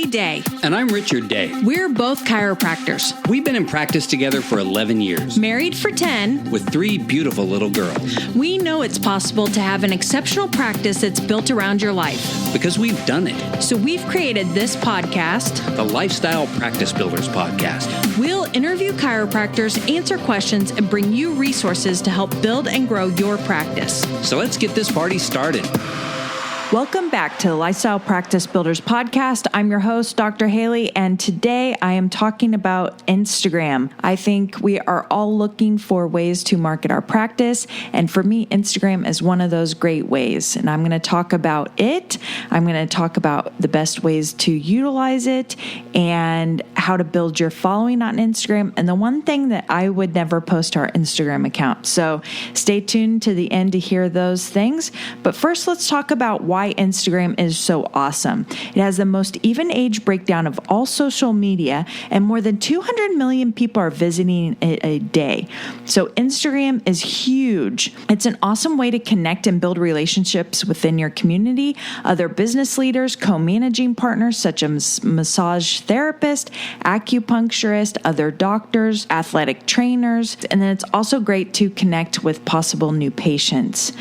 Day. And I'm Richard Day. We're both chiropractors. We've been in practice together for 11 years. Married for 10. With 3 beautiful little girls. We know it's possible to have an exceptional practice that's built around your life. Because we've done it. So we've created this podcast, the Lifestyle Practice Builders Podcast. We'll interview chiropractors, answer questions, and bring you resources to help build and grow your practice. So let's get this party started. Welcome back to the Lifestyle Practice Builders Podcast. I'm your host, Dr. Haley, and today I am talking about Instagram. I think we are all looking for ways to market our practice, and for me, Instagram is one of those great ways, and I'm going to talk about it. I'm going to talk about the best ways to utilize it and how to build your following on Instagram, and the one thing that I would never post to our Instagram account. So stay tuned to the end to hear those things, but first let's talk about why Instagram is so awesome. It has the most even age breakdown of all social media, and more than 200 million people are visiting it a day. So Instagram is huge. It's an awesome way to connect and build relationships within your community, other business leaders, co-managing partners such as massage therapists, acupuncturists, other doctors, athletic trainers, and then it's also great to connect with possible new patients.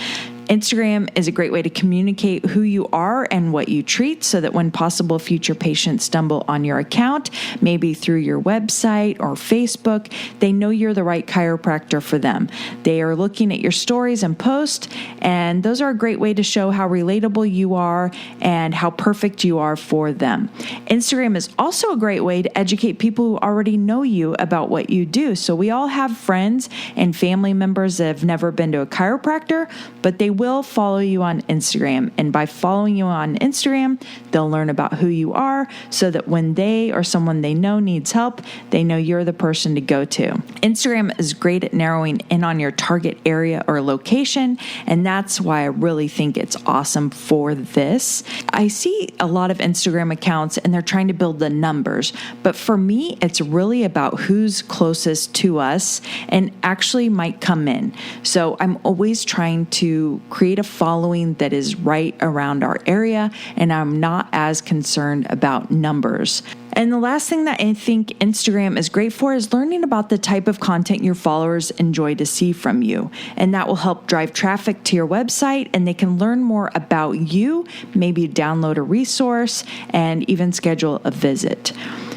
Instagram is a great way to communicate who you are and what you treat so that when possible future patients stumble on your account, maybe through your website or Facebook, they know you're the right chiropractor for them. They are looking at your stories and posts, and those are a great way to show how relatable you are and how perfect you are for them. Instagram is also a great way to educate people who already know you about what you do. So we all have friends and family members that have never been to a chiropractor, but they will follow you on Instagram. And by following you on Instagram, they'll learn about who you are so that when they or someone they know needs help, they know you're the person to go to. Instagram is great at narrowing in on your target area or location, and that's why I really think it's awesome for this. I see a lot of Instagram accounts and they're trying to build the numbers, but for me, it's really about who's closest to us and actually might come in. So I'm always trying to create a following that is right around our area, and I'm not as concerned about numbers. And the last thing that I think Instagram is great for is learning about the type of content your followers enjoy to see from you. And that will help drive traffic to your website, and they can learn more about you, maybe download a resource, and even schedule a visit.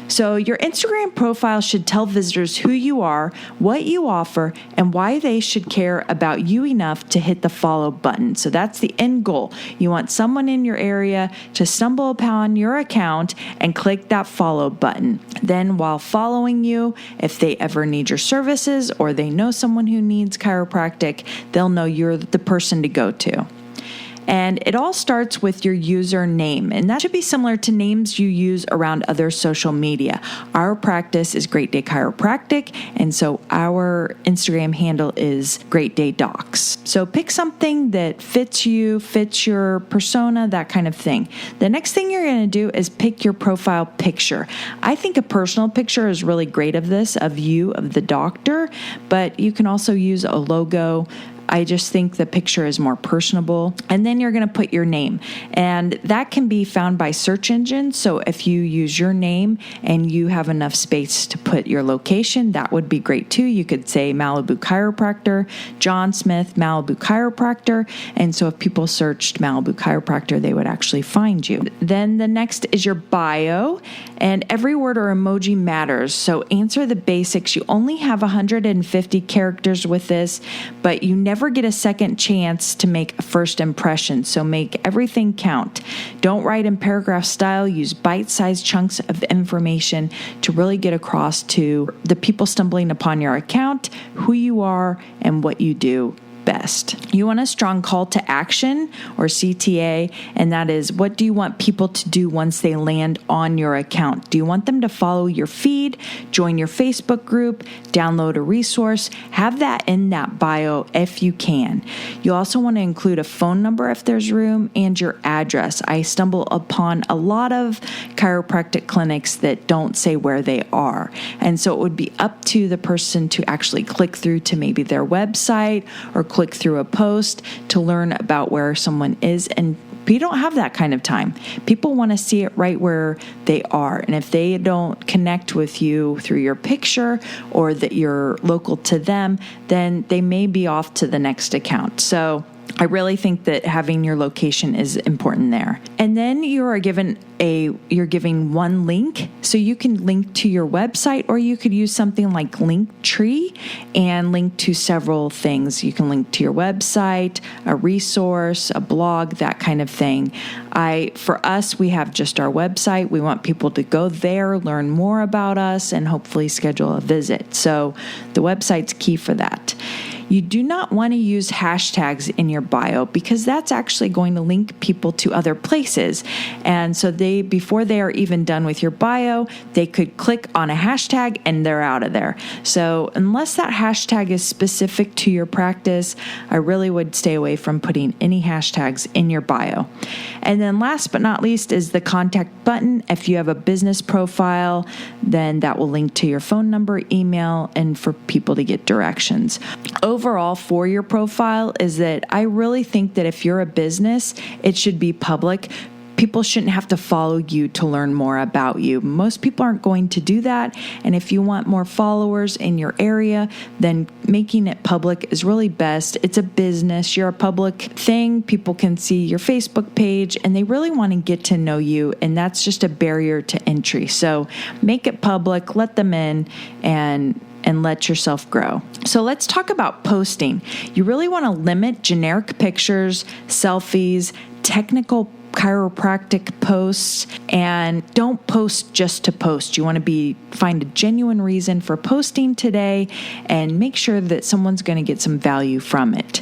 So your Instagram profile should tell visitors who you are, what you offer, and why they should care about you enough to hit the follow button. So that's the end goal. You want someone in your area to stumble upon your account and click that follow button. Then while following you, if they ever need your services or they know someone who needs chiropractic, they'll know you're the person to go to. And it all starts with your username, and that should be similar to names you use around other social media. Our practice is Great Day Chiropractic, and so our Instagram handle is Great Day Docs. So pick something that fits you, fits your persona, that kind of thing. The next thing you're going to do is pick your profile picture. I think a personal picture is really great of you, of the doctor, but you can also use a logo. I just think the picture is more personable. And then you're going to put your name. And that can be found by search engines. So if you use your name and you have enough space to put your location, that would be great too. You could say Malibu Chiropractor, John Smith, Malibu Chiropractor. And so if people searched Malibu Chiropractor, they would actually find you. Then the next is your bio. And every word or emoji matters. So answer the basics. You only have 150 characters with this, but you never get a second chance to make a first impression, so make everything count. Don't write in paragraph style. Use bite-sized chunks of information to really get across to the people stumbling upon your account who you are and what you do best. You want a strong call to action, or CTA, and that is, what do you want people to do once they land on your account? Do you want them to follow your feed, join your Facebook group, download a resource? Have that in that bio if you can. You also want to include a phone number if there's room and your address. I stumble upon a lot of chiropractic clinics that don't say where they are, and so it would be up to the person to actually click through to maybe their website or click through a post to learn about where someone is and But you don't have that kind of time. People want to see it right where they are. And if they don't connect with you through your picture or that you're local to them, then they may be off to the next account. So I really think that having your location is important there. And then you're giving one link. So you can link to your website, or you could use something like Linktree and link to several things. You can link to your website, a resource, a blog, that kind of thing. For us, we have just our website. We want people to go there, learn more about us, and hopefully schedule a visit. So the website's key for that. You do not want to use hashtags in your bio, because that's actually going to link people to other places. And so before they are even done with your bio, they could click on a hashtag and they're out of there. So unless that hashtag is specific to your practice, I really would stay away from putting any hashtags in your bio. And then last but not least is the contact button. If you have a business profile, then that will link to your phone number, email, and for people to get directions. Overall, for your profile is that I really think that if you're a business, it should be public. People shouldn't have to follow you to learn more about you. Most people aren't going to do that. And if you want more followers in your area, then making it public is really best. It's a business. You're a public thing. People can see your Facebook page and they really want to get to know you. And that's just a barrier to entry. So make it public, let them in, and let yourself grow. So let's talk about posting. You really want to limit generic pictures, selfies, technical chiropractic posts, and don't post just to post. You want to find a genuine reason for posting today and make sure that someone's going to get some value from it.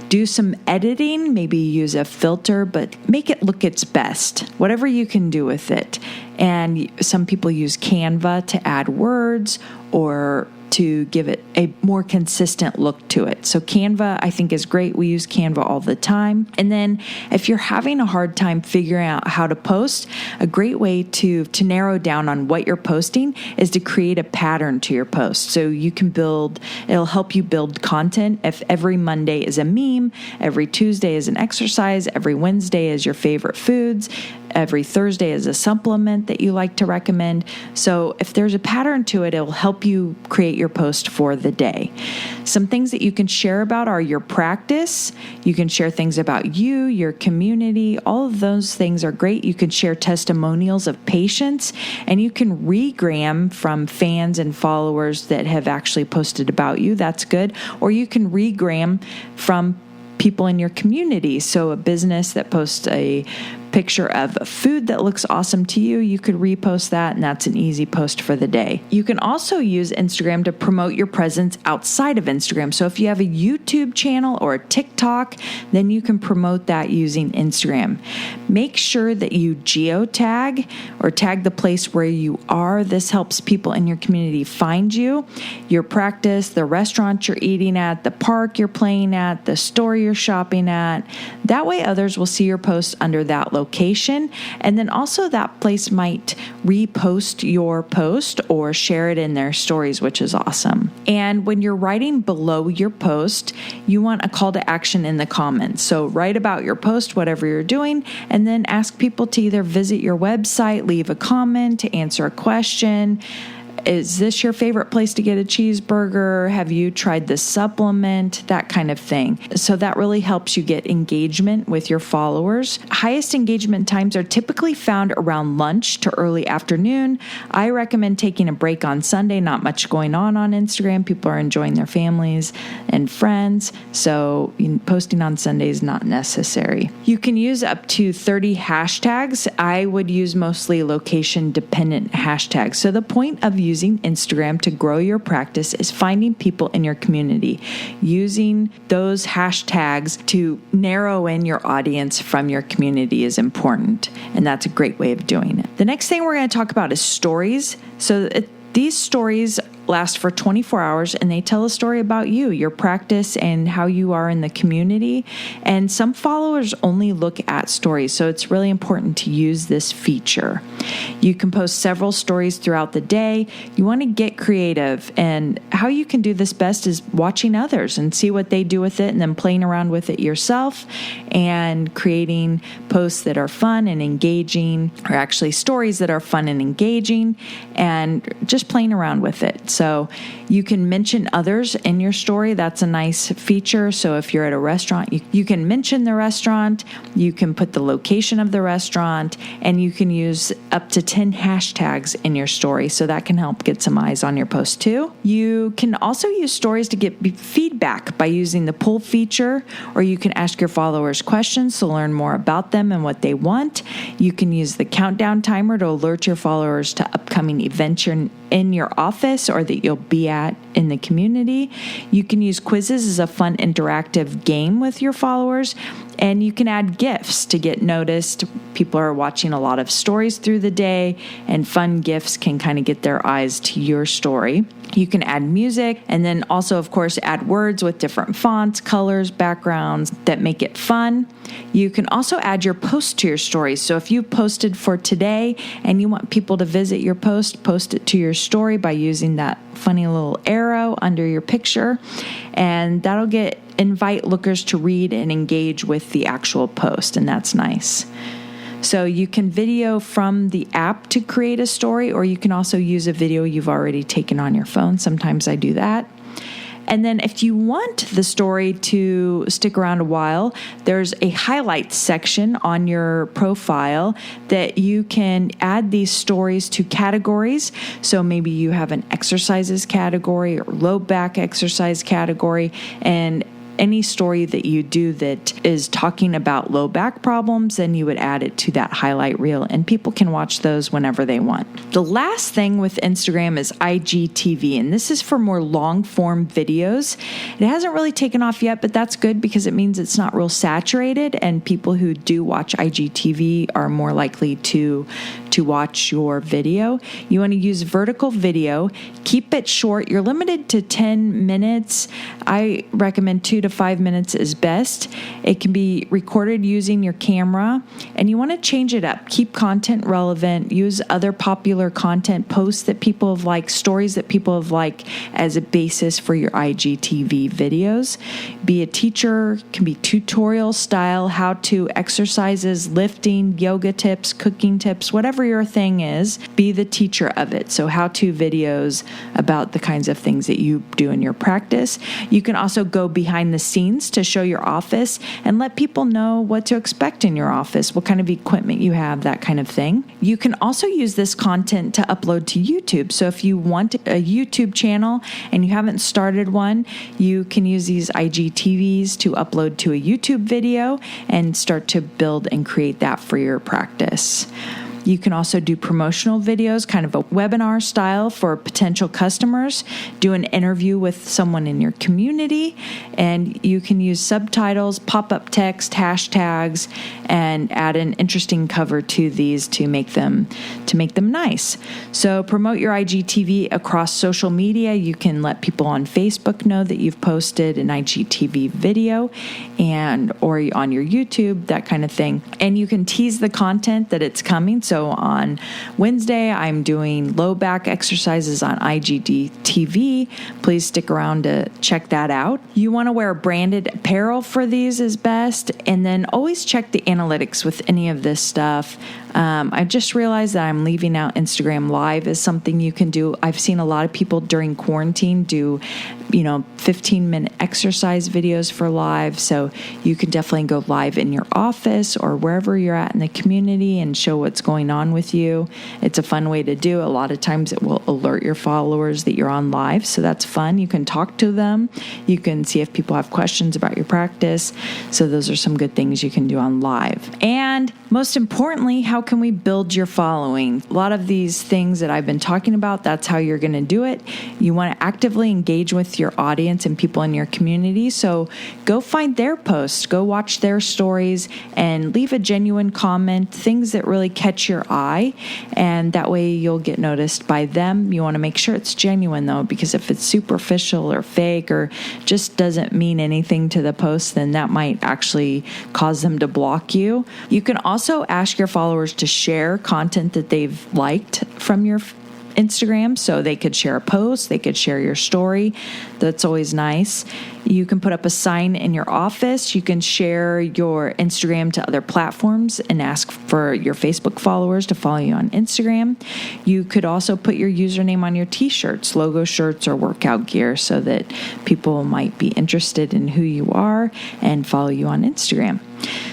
Do some editing, maybe use a filter, but make it look its best, whatever you can do with it. And some people use Canva to add words or to give it a more consistent look to it. So Canva, I think, is great. We use Canva all the time. And then if you're having a hard time figuring out how to post, a great way to narrow down on what you're posting is to create a pattern to your post. So it'll help you build content. If every Monday is a meme, every Tuesday is an exercise, every Wednesday is your favorite foods, every Thursday is a supplement that you like to recommend. So if there's a pattern to it, it'll help you create your post for the day. Some things that you can share about are your practice. You can share things about you, your community. All of those things are great. You can share testimonials of patients, and you can regram from fans and followers that have actually posted about you. That's good. Or you can regram from people in your community. So a business that posts a picture of a food that looks awesome to you, you could repost that, and that's an easy post for the day. You can also use Instagram to promote your presence outside of Instagram. So if you have a YouTube channel or a TikTok, then you can promote that using Instagram. Make sure that you geotag or tag the place where you are. This helps people in your community find you, your practice, the restaurant you're eating at, the park you're playing at, the store you're shopping at. That way others will see your post under that location, and then also that place might repost your post or share it in their stories, which is awesome. And when you're writing below your post, you want a call to action in the comments. So write about your post, whatever you're doing, and then ask people to either visit your website, leave a comment, to answer a question. Is this your favorite place to get a cheeseburger? Have you tried this supplement? That kind of thing. So that really helps you get engagement with your followers. Highest engagement times are typically found around lunch to early afternoon. I recommend taking a break on Sunday. Not much going on Instagram. People are enjoying their families and friends. So posting on Sunday is not necessary. You can use up to 30 hashtags. I would use mostly location-dependent hashtags. So the point of using Instagram to grow your practice is finding people in your community. Using those hashtags to narrow in your audience from your community is important, and that's a great way of doing it. The next thing we're going to talk about is stories. So these stories last for 24 hours, and they tell a story about you, your practice, and how you are in the community. And some followers only look at stories, so it's really important to use this feature. You can post several stories throughout the day. You want to get creative, and how you can do this best is watching others and see what they do with it, and then playing around with it yourself and creating posts that are fun and engaging, or actually stories that are fun and engaging, and just playing around with it. So you can mention others in your story. That's a nice feature. So if you're at a restaurant, you can mention the restaurant, you can put the location of the restaurant, and you can use up to 10 hashtags in your story. So that can help get some eyes on your post too. You can also use stories to get feedback by using the poll feature, or you can ask your followers questions to learn more about them and what they want. You can use the countdown timer to alert your followers to upcoming events in your office or that you'll be at in the community. You can use quizzes as a fun interactive game with your followers, and you can add GIFs to get noticed. People are watching a lot of stories through the day, and fun GIFs can kind of get their eyes to your story. You can add music, and then also, of course, add words with different fonts, colors, backgrounds that make it fun. You can also add your post to your story. So if you posted for today and you want people to visit your post, post it to your story by using that funny little arrow under your picture, and that'll invite lookers to read and engage with the actual post, and that's nice. So you can video from the app to create a story, or you can also use a video you've already taken on your phone. Sometimes I do that. And then if you want the story to stick around a while, there's a highlights section on your profile that you can add these stories to categories. So maybe you have an exercises category or low back exercise category, and any story that you do that is talking about low back problems, then you would add it to that highlight reel, and people can watch those whenever they want. The last thing with Instagram is IGTV, and this is for more long form videos. It hasn't really taken off yet, but that's good because it means it's not real saturated, and people who do watch IGTV are more likely to watch your video. You want to use vertical video. Keep it short. You're limited to 10 minutes. I recommend 2 to 5 minutes is best. It can be recorded using your camera, and you want to change it up. Keep content relevant. Use other popular content, posts that people have liked, stories that people have liked as a basis for your IGTV videos. Be a teacher, can be tutorial style, how-to exercises, lifting, yoga tips, cooking tips, whatever your thing is, be the teacher of it. So how-to videos about the kinds of things that you do in your practice. You can also go behind the scenes to show your office and let people know what to expect in your office, what kind of equipment you have, that kind of thing. You can also use this content to upload to YouTube. So if you want a YouTube channel and you haven't started one, you can use these IGTVs to upload to a YouTube video and start to build and create that for your practice. You can also do promotional videos, kind of a webinar style for potential customers, do an interview with someone in your community, and you can use subtitles, pop-up text, hashtags, and add an interesting cover to these to make them nice. So promote your IGTV across social media. You can let people on Facebook know that you've posted an IGTV video or on your YouTube, that kind of thing. And you can tease the content that it's coming. So on Wednesday, I'm doing low back exercises on IGTV. Please stick around to check that out. You want to wear branded apparel for these is best. And then always check the analytics with any of this stuff. I just realized that I'm leaving out Instagram Live as something you can do. I've seen a lot of people during quarantine do, 15-minute exercise videos for live. So you can definitely go live in your office or wherever you're at in the community and show what's going on with you. It's a fun way to do. A lot of times it will alert your followers that you're on live. So that's fun. You can talk to them. You can see if people have questions about your practice. So those are some good things you can do on live. And most importantly, how can we build your following? A lot of these things that I've been talking about, that's how you're going to do it. You want to actively engage with your audience and people in your community. So go find their posts, go watch their stories, and leave a genuine comment, things that really catch your eye, and that way you'll get noticed by them. You want to make sure it's genuine though, because if it's superficial or fake or just doesn't mean anything to the post, then that might actually cause them to block you. You can also ask your followers to share content that they've liked from your Instagram, so they could share a post, they could share your story. That's always nice. You can put up a sign in your office. You can share your Instagram to other platforms and ask for your Facebook followers to follow you on Instagram. You could also put your username on your t-shirts, logo shirts, or workout gear so that people might be interested in who you are and follow you on Instagram.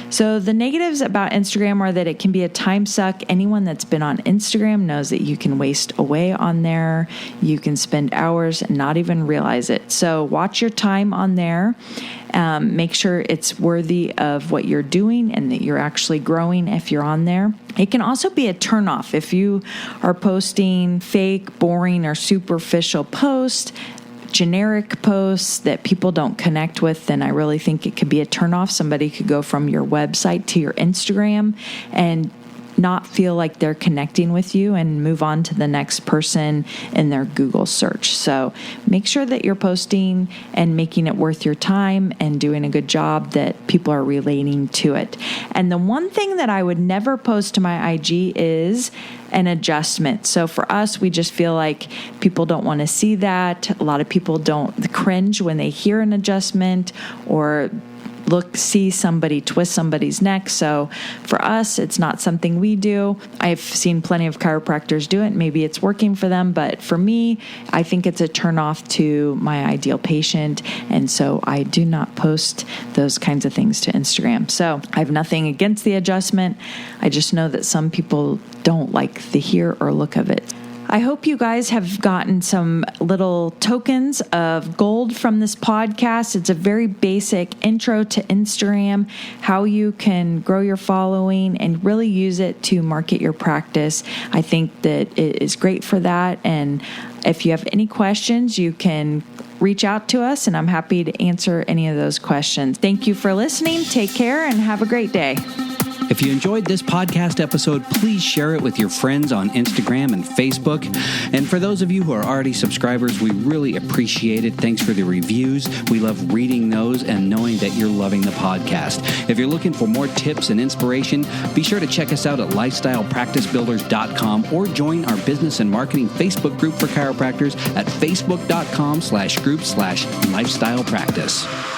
So the negatives about Instagram are that it can be a time suck. Anyone that's been on Instagram knows that you can waste away on there. You can spend hours and not even realize it. So watch your time on there. Make sure it's worthy of what you're doing and that you're actually growing if you're on there. It can also be a turnoff if you are posting fake, boring, or superficial posts, generic posts that people don't connect with, then I really think it could be a turnoff. Somebody could go from your website to your Instagram and not feel like they're connecting with you and move on to the next person in their Google search. So make sure that you're posting and making it worth your time and doing a good job that people are relating to it. And the one thing that I would never post to my IG is an adjustment. So for us, we just feel like people don't want to see that. A lot of people don't cringe when they hear an adjustment or see somebody twist somebody's neck. So for us, it's not something we do. I've seen plenty of chiropractors do it. Maybe it's working for them, but for me, I think it's a turnoff to my ideal patient. And so I do not post those kinds of things to Instagram. So I have nothing against the adjustment. I just know that some people don't like the hear or look of it. I hope you guys have gotten some little tokens of gold from this podcast. It's a very basic intro to Instagram, how you can grow your following and really use it to market your practice. I think that it is great for that. And if you have any questions, you can reach out to us, and I'm happy to answer any of those questions. Thank you for listening. Take care and have a great day. If you enjoyed this podcast episode, please share it with your friends on Instagram and Facebook. And for those of you who are already subscribers, we really appreciate it. Thanks for the reviews. We love reading those and knowing that you're loving the podcast. If you're looking for more tips and inspiration, be sure to check us out at lifestylepracticebuilders.com or join our business and marketing Facebook group for chiropractors at facebook.com/group/lifestylepractice.